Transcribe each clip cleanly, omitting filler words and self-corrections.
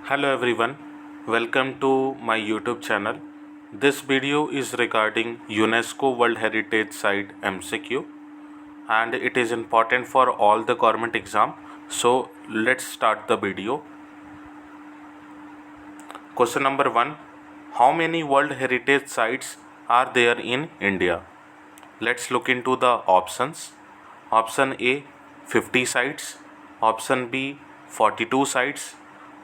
Hello everyone, welcome to my YouTube channel. This video is regarding UNESCO World Heritage Site MCQ and it is important for all the government exam. So let's start the video. Question number 1. How many World Heritage Sites are there in India? Let's look into the options. Option A 50 sites, option B 42 sites,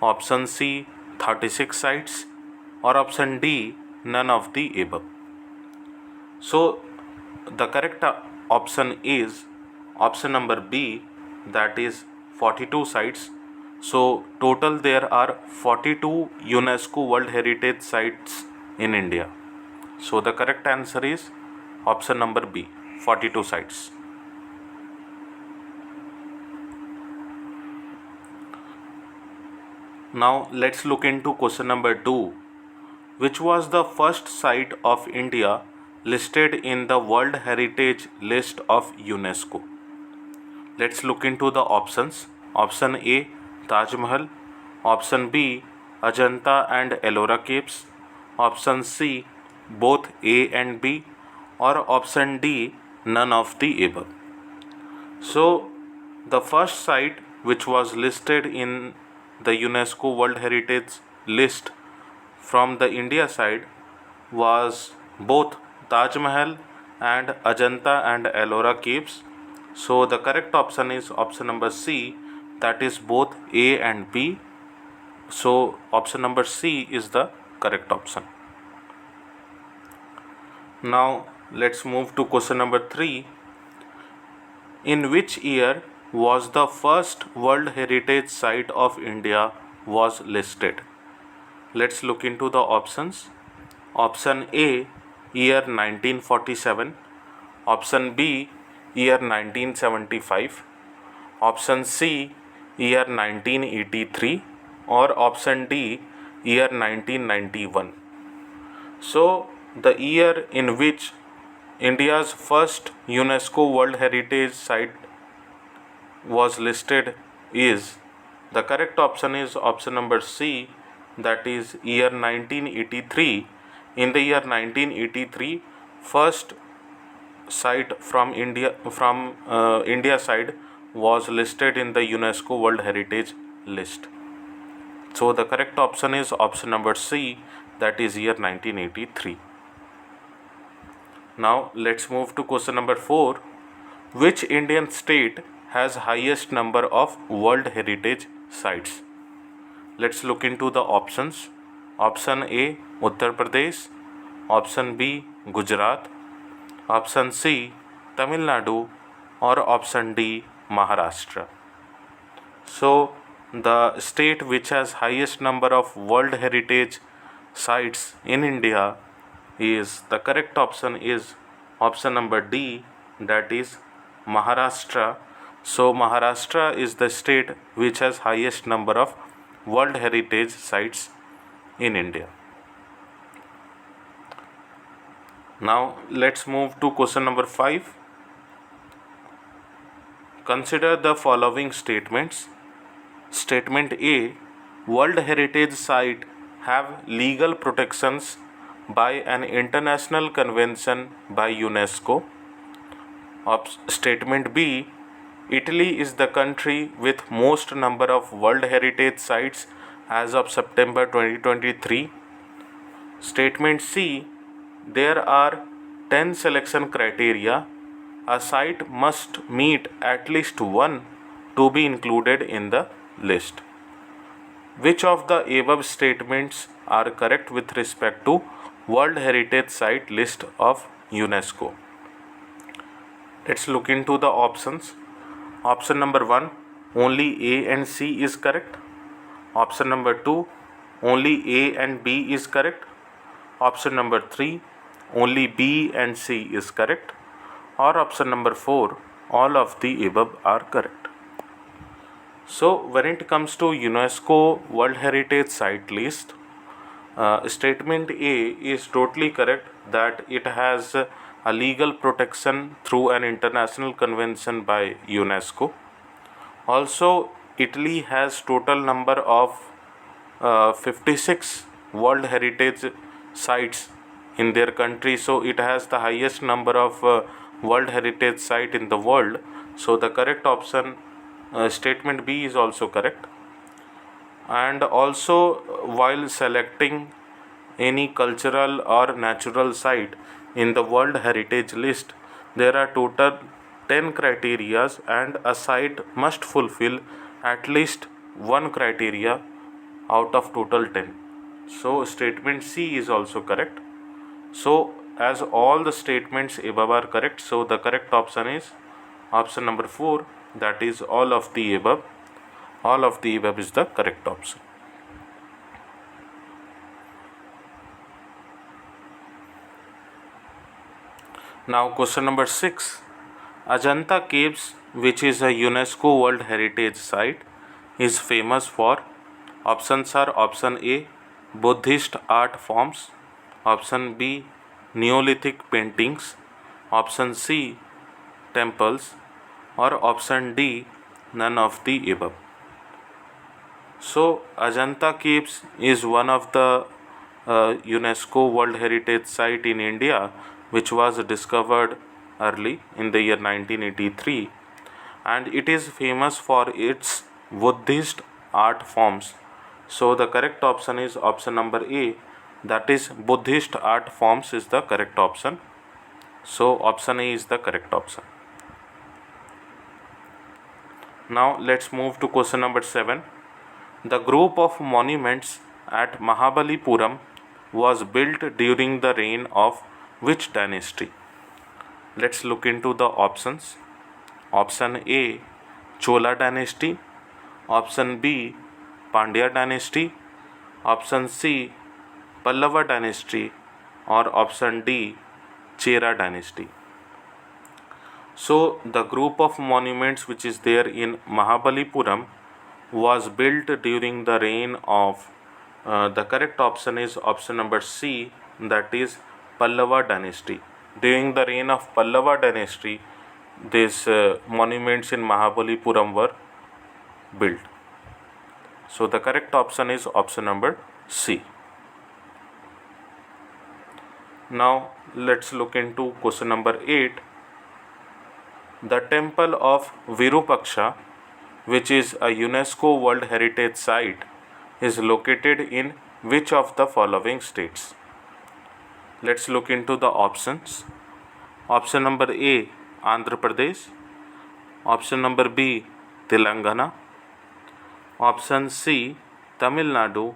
option C 36 sites, or option D none of the above. So the correct option is option number B, that is 42 sites. So total there are 42 UNESCO World Heritage Sites in India. So the correct answer is option number B, 42 sites. Now let's look into question number 2. Which was the first site of India listed in the World Heritage List of UNESCO? Let's look into the options. Option A Taj Mahal, option B Ajanta and Ellora Caves, option C both A and B, or option D none of the above. So the first site which was listed in the UNESCO World Heritage List from the India side was both Taj Mahal and Ajanta and Ellora Caves. So the correct option is option number C, that is both A and B. So option number C is the correct option. Now let's move to question number 3. In which year was the first World Heritage Site of India was listed? Let's look into the options. Option A year 1947, option B year 1975, option C year 1983, or option D year 1991. So the year in which India's first UNESCO World Heritage Site was listed is, the correct option is option number C, that is year 1983. In the year 1983, first site from India side was listed in the UNESCO World Heritage List. So the correct option is option number C, that is year 1983. Now let's move to question number 4. Which Indian state has highest number of World Heritage Sites? Let's look into the options. Option A Uttar Pradesh, option B Gujarat, option C Tamil Nadu, or option D Maharashtra. So the state which has highest number of World Heritage Sites in India is, the correct option is option number D, that is Maharashtra. So Maharashtra is the state which has highest number of World Heritage Sites in India. Now let's move to question number 5. Consider the following statements. Statement A, World Heritage Site have legal protections by an international convention by UNESCO. Statement B, Italy is the country with most number of World Heritage Sites as of September 2023. Statement C, there are 10 selection criteria. A site must meet at least one to be included in the list. Which of the above statements are correct with respect to World Heritage Site list of UNESCO? Let's look into the options. Option number 1, only A and C is correct. Option number 2, only A and B is correct. Option number 3, only B and C is correct. Or option number 4, all of the above are correct. So when it comes to UNESCO World Heritage Site list, statement A is totally correct, that it has a legal protection through an international convention by UNESCO. Also, Italy has total number of 56 World Heritage sites in their country, so it has the highest number of World Heritage site in the world. So the correct option, statement B, is also correct. And also, while selecting any cultural or natural site in the World Heritage list, there are total 10 criterias, and a site must fulfill at least one criteria out of total 10. So statement C is also correct. So as all the statements above are correct, so the correct option is option number 4, that is all of the above. All of the above is the correct option. Now question number 6. Ajanta Caves, which is a UNESCO World Heritage Site, is famous for. Options are option A, Buddhist art forms, option B, Neolithic paintings, option C, temples, or option D, none of the above. So Ajanta Caves is one of the UNESCO World Heritage Site in India, which was discovered early in the year 1983, and it is famous for its Buddhist art forms. So the correct option is option number A, that is Buddhist art forms is the correct option. So option A is the correct option. Now let's move to question number 7. The group of monuments at Mahabalipuram was built during the reign of which dynasty? Let's look into the options. Option A, Chola dynasty. Option B, Pandya dynasty. Option C, Pallava dynasty. Or option D, Chera dynasty. So the group of monuments which is there in Mahabalipuram was built during the reign of, the correct option is option number C, that is Pallava dynasty. During the reign of Pallava dynasty, these monuments in Mahabalipuram were built. So the correct option is option number C. Now let's look into question number 8. The temple of Virupaksha, which is a UNESCO World Heritage Site, is located in which of the following states? Let's look into the options. Option number A, Andhra Pradesh. Option number B, Telangana. Option C, Tamil Nadu.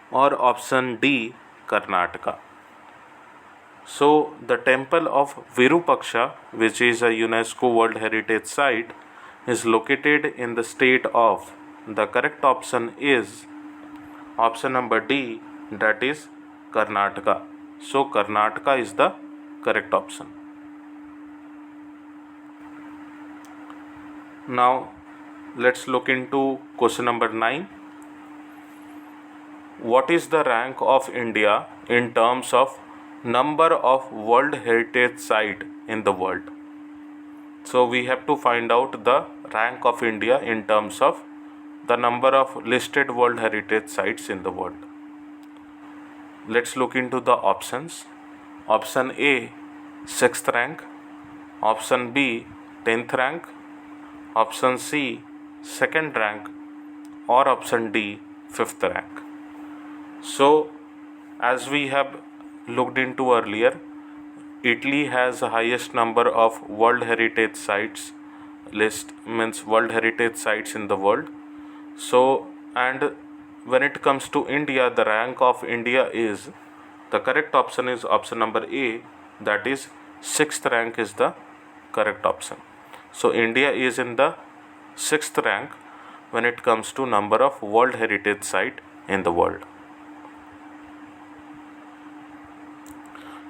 Or option D, Karnataka. So the temple of Virupaksha, which is a UNESCO World Heritage Site, is located in the state of, the correct option is option number D, that is Karnataka. So Karnataka is the correct option. Now let's look into question number 9. What is the rank of India in terms of number of World Heritage Site in the world? So we have to find out the rank of India in terms of the number of listed World Heritage Sites in the world. Let's look into the options. Option A, 6th rank. Option B, 10th rank. Option C, 2nd rank. Or option D, 5th rank. So as we have looked into earlier, Italy has the highest number of World Heritage Sites list, means World Heritage Sites in the world. So, and when it comes to India, the rank of India is, the correct option is option number A, that is 6th rank is the correct option. So India is in the 6th rank when it comes to number of World Heritage Site in the world.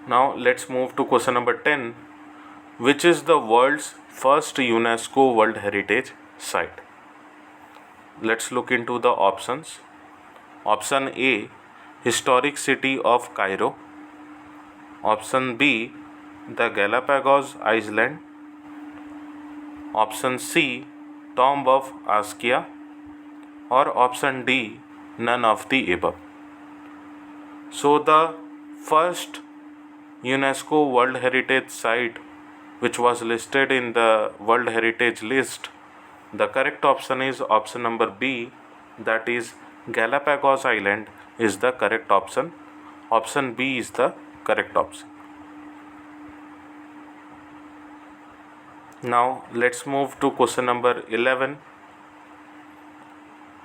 Now let's move to question number 10. Which is the world's first UNESCO World Heritage Site? Let's look into the options. Option A, historic city of Cairo. Option B, the Galapagos Island. Option C, tomb of Askia. Or option D, none of the above. So the first UNESCO World Heritage Site which was listed in the World Heritage list, the correct option is option number B, that is Galapagos Island is the correct option. Option B is the correct option. Now let's move to question number 11.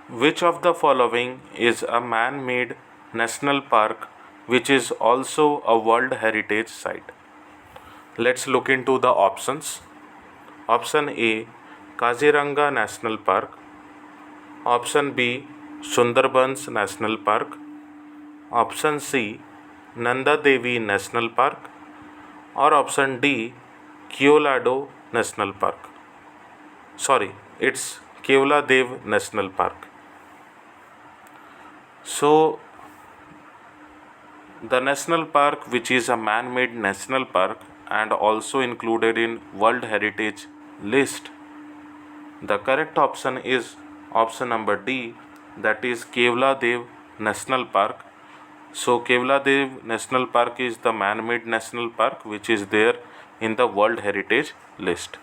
Which of the following is a man-made national park which is also a World Heritage Site? Let's look into the options. Option A, Kaziranga National Park. Option B, Sundarbans National Park. Option C, Nanda Devi National Park. Or option D, Keolado National Park. Sorry, it's Keoladev National Park. So the national park, which is a man-made national park and also included in World Heritage list, the correct option is option number D, that is Keoladev National Park. So Keoladev National Park is the man-made national park which is there in the World Heritage list.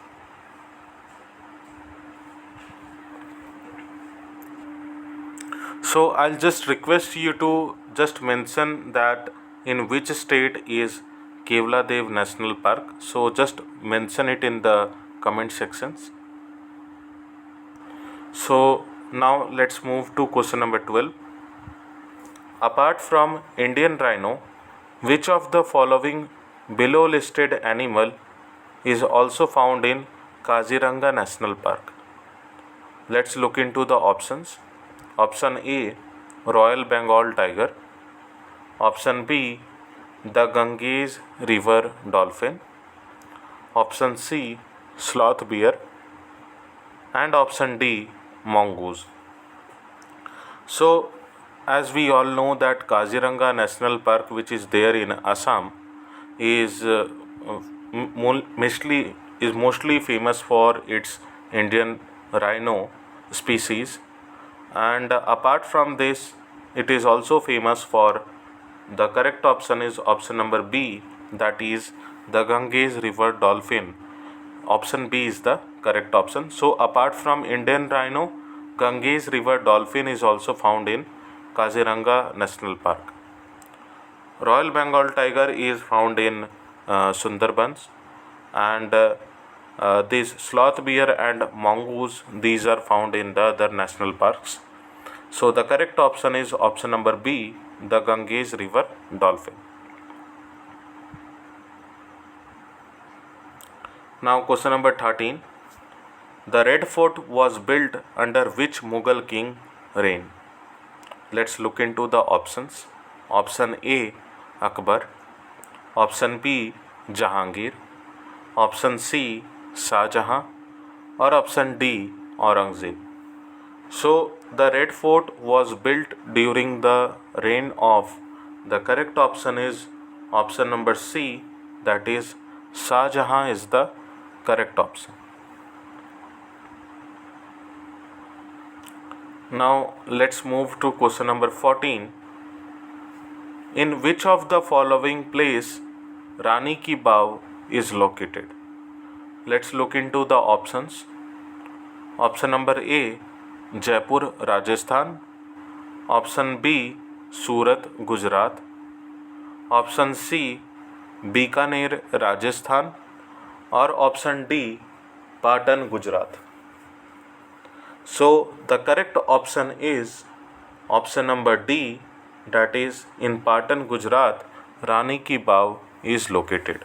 So I'll just request you to just mention that in which state is Keoladev National Park. So just mention it in the comment sections. So now let's move to question number 12. Apart from Indian rhino, which of the following below listed animal is also found in Kaziranga National Park? Let's look into the options. Option A, Royal Bengal tiger. Option B, the Ganges river dolphin. Option C, sloth bear. And option D, mongoose. So as we all know that Kaziranga National Park, which is there in Assam, is mostly famous for its Indian rhino species, and apart from this it is also famous for, the correct option is option number B, that is the Ganges river dolphin. Option B is the correct option. So apart from Indian rhino, Ganges river dolphin is also found in Kaziranga National Park. Royal Bengal tiger is found in Sundarbans, and these sloth bear and mongoose, these are found in the other national parks. So the correct option is option number B, the Ganges river dolphin. Now question number 13. The Red Fort was built under which Mughal king reign? Let's look into the options. Option A, Akbar. Option B, Jahangir. Option C, Shah Jahan. Or option D, Aurangzeb. So the Red Fort was built during the reign of, the correct option is option number C, that is Shah Jahan is the correct option. Now let's move to question number 14. In which of the following place Rani Ki Vav is located? Let's look into the options. Option number A, Jaipur, Rajasthan. Option B, Surat, Gujarat. Option C, Bikaner, Rajasthan. Or option D, Patan, Gujarat. So the correct option is option number D, that is in Patan, Gujarat, Rani Ki Vav is located.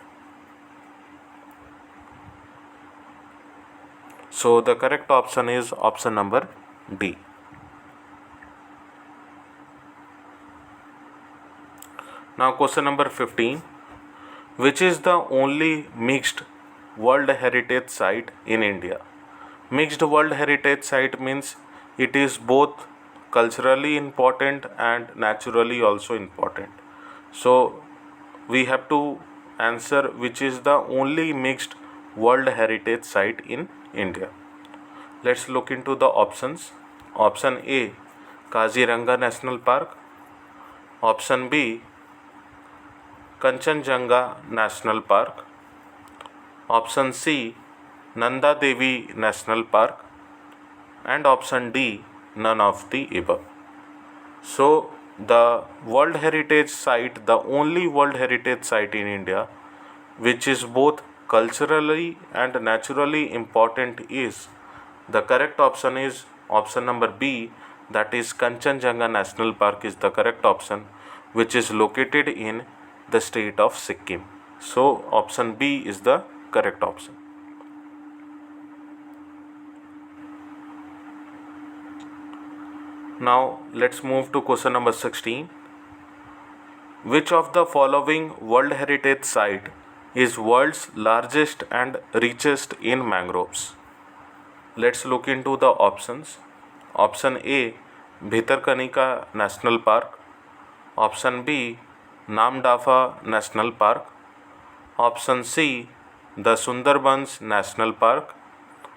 So the correct option is option number D. Now question number 15. Which is the only mixed World Heritage Site in India? Mixed World Heritage Site means it is both culturally important and naturally also important. So we have to answer which is the only mixed World Heritage Site in India. Let's look into the options. Option A, Kaziranga National Park. Option B, Kanchenjunga National Park. Option C, Nanda Devi National Park. And option D, none of the above. So, the World Heritage Site, the only World Heritage Site in India which is both culturally and naturally important, is the correct option is option number B, that is Kanchenjunga National Park is the correct option, which is located in the state of Sikkim. So option B is the correct option. Now let's move to question number 16. Which of the following World Heritage Site is world's largest and richest in mangroves? Let's look into the options. Option A, Bhitarkanika National Park. Option B, Namdapha National Park. Option C, the Sundarbans National Park.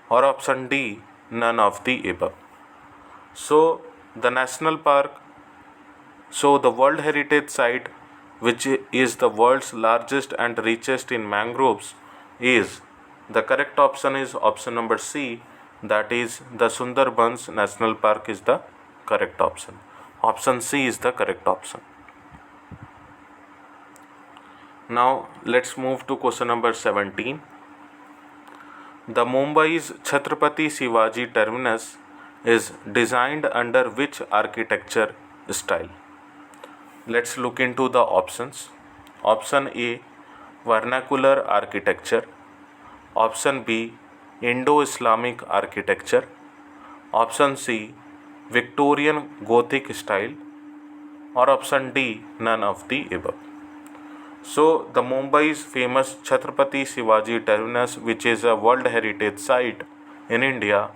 Or option D, none of the above. So the national park, so the World Heritage Site which is the world's largest and richest in mangroves, is the correct option is option number C, that is the Sundarbans National Park is the correct option. Option C is the correct option. Now let's move to question number 17. The Mumbai's Chhatrapati Shivaji terminus is designed under which architecture style? Let's look into the options. Option A, vernacular architecture. Option B, Indo-Islamic architecture. Option C, Victorian Gothic style. Or option D, none of the above. So the Mumbai's famous Chhatrapati Shivaji terminus, which is a World Heritage Site in India,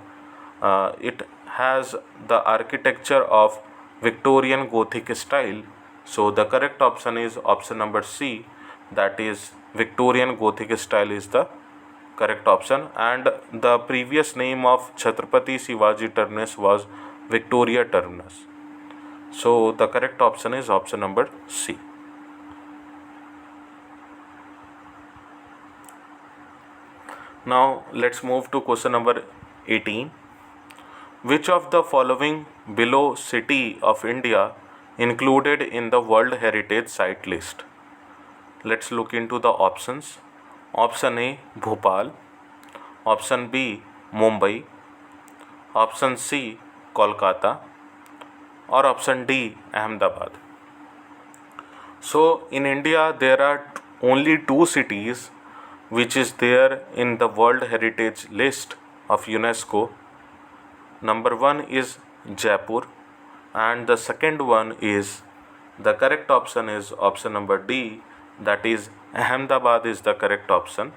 it has the architecture of Victorian Gothic style. So the correct option is option number C, that is Victorian Gothic style is the correct option, and the previous name of Chhatrapati Shivaji terminus was Victoria terminus. So the correct option is option number C. Now let's move to question number 18. Which of the following below city of India included in the World Heritage Site list? Let's look into the options. Option A, Bhopal. Option B, Mumbai. Option C, Kolkata. Or option D, Ahmedabad. So in India there are only two cities which is there in the World Heritage list of UNESCO. Number one is Jaipur, and the second one is, the correct option is option number D, that is Ahmedabad is the correct option.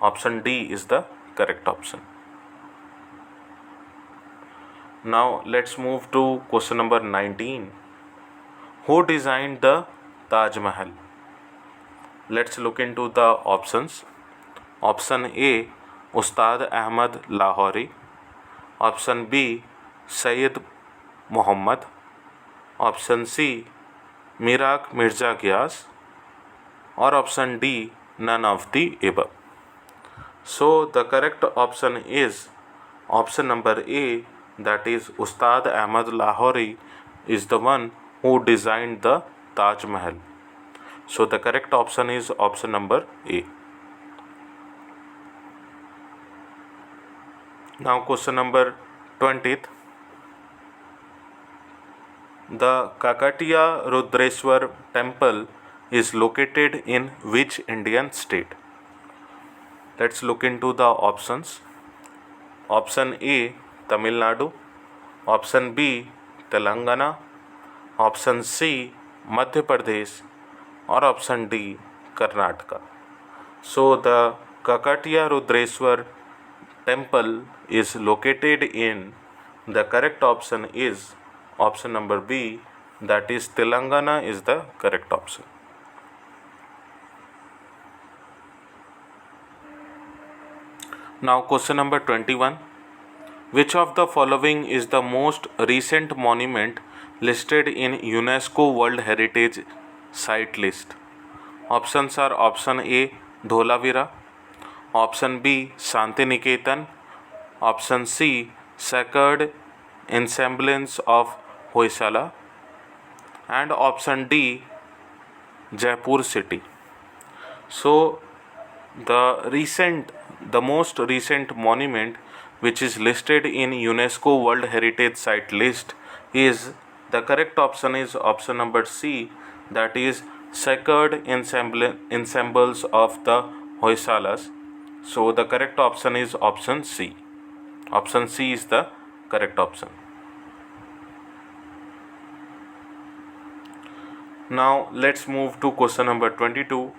Option D is the correct option. Now let's move to question number 19. Who designed the Taj Mahal? Let's look into the options. Option A, Ustad Ahmad Lahori. Option B, Sayyid Muhammad. Option C, Miraq Mirza Ghias. Or option D, none of the above. So the correct option is option number A, that is Ustad Ahmad Lahori is the one who designed the Taj Mahal. So the correct option is option number A. Now question number 20th. The Kakatiya Rudreshwar temple is located in which Indian state? Let's look into the options. Option A, Tamil Nadu. Option B, Telangana. Option C, Madhya Pradesh. Or option D, Karnataka. So the Kakatiya Rudreshwar temple is located in, the correct option is option number B, that is Telangana is the correct option. Now question number 21. Which of the following is the most recent monument listed in UNESCO World Heritage Site list? Options are option A Dholavira, option B Shantiniketan, option C Sacred Ensembles of Hoysala, and option D Jaipur city. So the most recent monument which is listed in UNESCO World Heritage Site list is, the correct option is option number C, that is Sacred Ensembles of the Hoysalas. So the correct option is option C. Option C is the correct option. Now let's move to question number 22.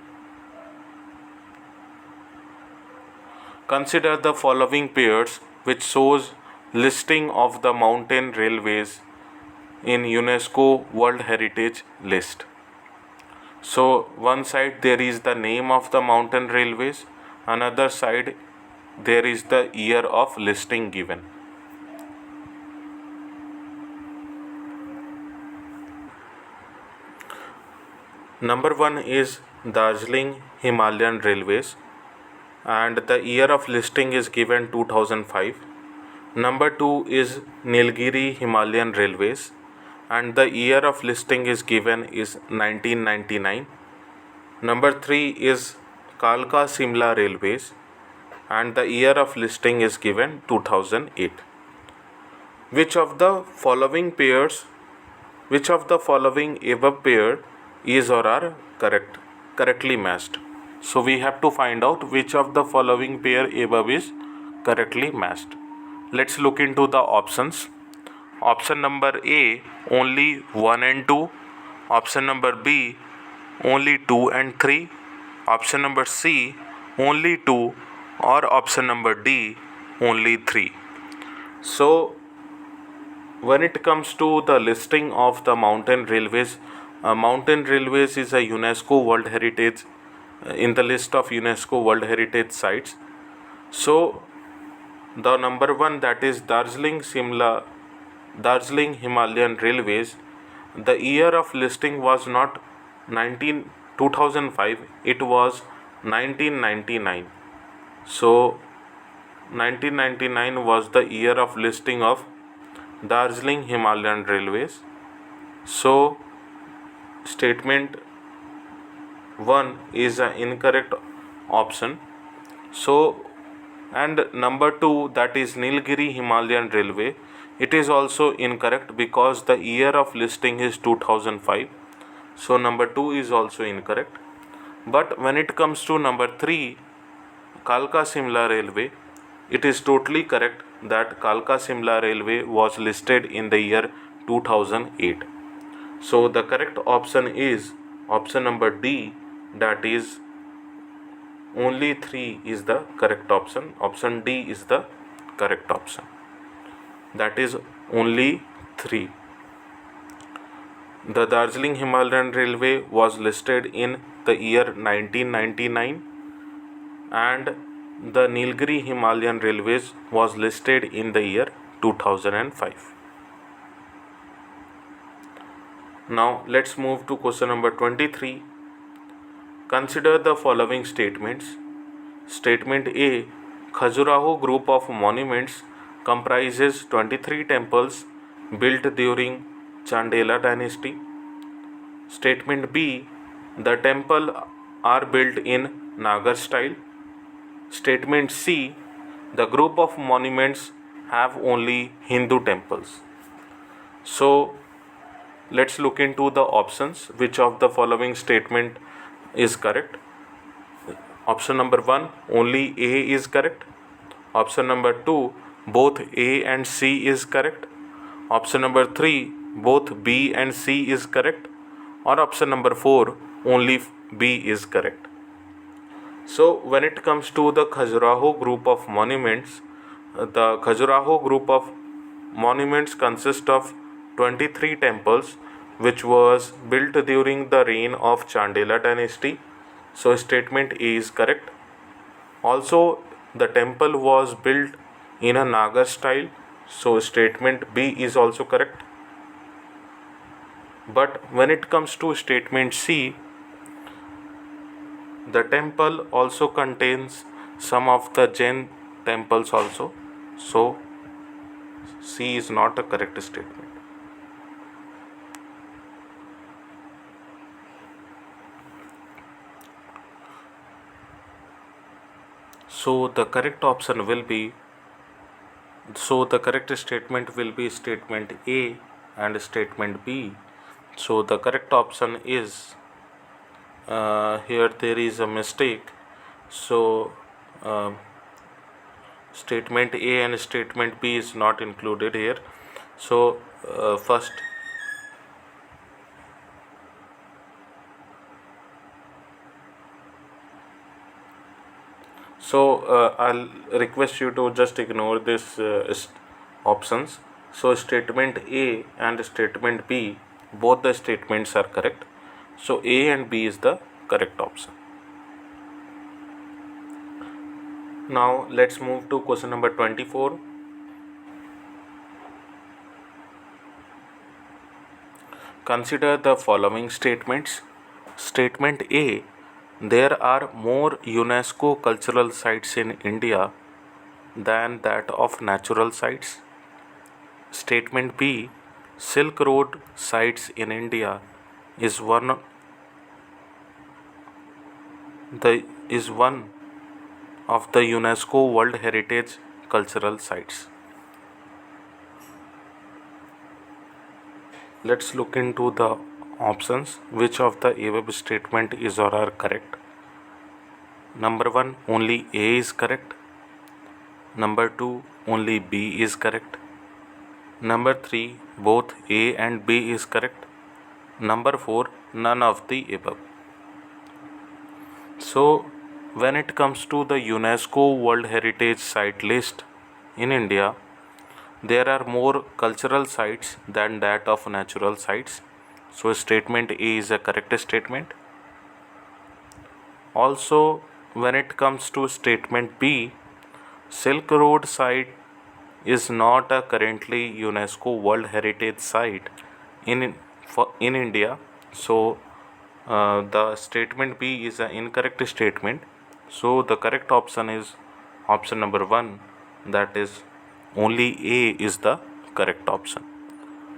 Consider the following pairs which shows listing of the mountain railways in UNESCO World Heritage list. So one side there is the name of the mountain railways, another side there is the year of listing given. Number 1 is Darjeeling Himalayan Railways, and the year of listing is given 2005. Number 2 is Nilgiri Himalayan Railways, and the year of listing is given is 1999. Number 3 is Kalka Simla Railways, and the year of listing is given 2008. Which of the following above pair is or are correctly matched? So we have to find out which of the following pair above is correctly matched. Let's look into the options. Option number A, only 1 and 2. Option number B, only 2 and 3. Option number C, only 2. Or option number D, only 3. So when it comes to the listing of the mountain railways is a UNESCO World Heritage in the list of UNESCO World Heritage sites. So the number 1, that is Darjeeling Himalayan Railways, the year of listing was not 2005, it was 1999. So 1999 was the year of listing of Darjeeling Himalayan Railways. So statement 1 is an incorrect option. So, and number 2, that is Nilgiri Himalayan Railway, it is also incorrect because the year of listing is 2005. So number 2 is also incorrect. But when it comes to number 3, Kalka Simla Railway, it is totally correct that Kalka Simla Railway was listed in the year 2008. So the correct option is option number D, that is only 3 is the correct option. Option D is the correct option. That is only 3. The Darjeeling Himalayan Railway was listed in the year 1999, and the Nilgiri Himalayan Railways was listed in the year 2005. Now let's move to question number 23. Consider the following statements. Statement A, Khajuraho group of monuments comprises 23 temples built during Chandela dynasty. Statement B, the temple are built in Nagar style. Statement C, the group of monuments have only Hindu temples. So let's look into the options. Which of the following statement is correct? Option number 1, only A is correct. Option number 2, both A and C is correct. Option number 3, both B and C is correct. Or option number 4, only B is correct. So when it comes to the Khajuraho group of monuments, the Khajuraho group of monuments consist of 23 temples which was built during the reign of Chandela dynasty. So statement A is correct. Also the temple was built in a Nagar style So statement B is also correct. But when it comes to statement C, the temple also contains some of the Jain temples also. So C is not a correct statement. So the correct option will be, so the correct statement will be statement A and statement B. So the correct option is, here there is a mistake. So statement A and statement B is not included here. So first, so I'll request you to just ignore this options. So statement A and statement B, both the statements are correct. So A and B is the correct option. Now let's move to question number 24. Consider the following statements. Statement A: there are more UNESCO cultural sites in India than that of natural sites. Statement B: Silk Road sites in India is one of the UNESCO World Heritage Cultural Sites. Let's look into the options. Which of the above statement is or are correct? Number 1, only A is correct. Number 2, only B is correct. Number 3, both A and B is correct. Number 4, none of the above. So when it comes to the UNESCO World Heritage Site list in India, there are more cultural sites than that of natural sites. So statement A is a correct statement. Also, when it comes to statement B, Silk Road site is not a currently UNESCO World Heritage Site in India. So the statement B is an incorrect statement. So the correct option is option number 1, that is only A is the correct option.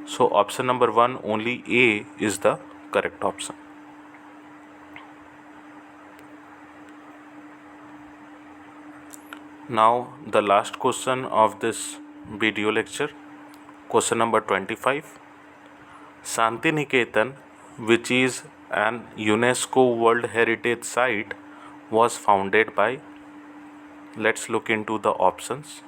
So option number 1, only A is the correct option. Now the last question of this video lecture, question number 25. Shantiniketan, which is an UNESCO World Heritage Site, was founded by. Let's look into the options.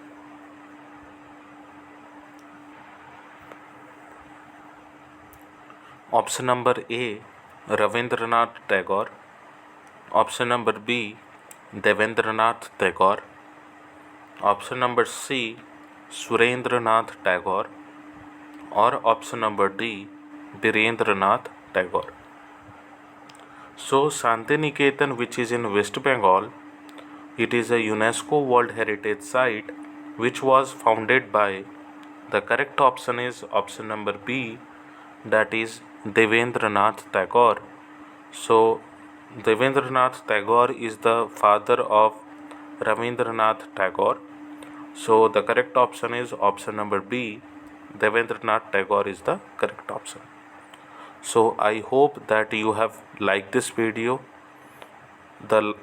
Option number A, Ravindranath Tagore. Option number B, Devendranath Tagore. Option number C, Surendranath Tagore. Or option number D, Birendranath Tagore. So Shantiniketan, which is in West Bengal, it is a UNESCO World Heritage Site which was founded by. The correct option is option number B, that is Devendranath Tagore. So Devendranath Tagore is the father of Ravindranath Tagore. So the correct option is option number B, Devendranath Tagore is the correct option. So I hope that you have liked this video.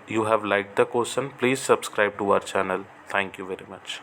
You have liked the question. Please subscribe to our channel. Thank you very much.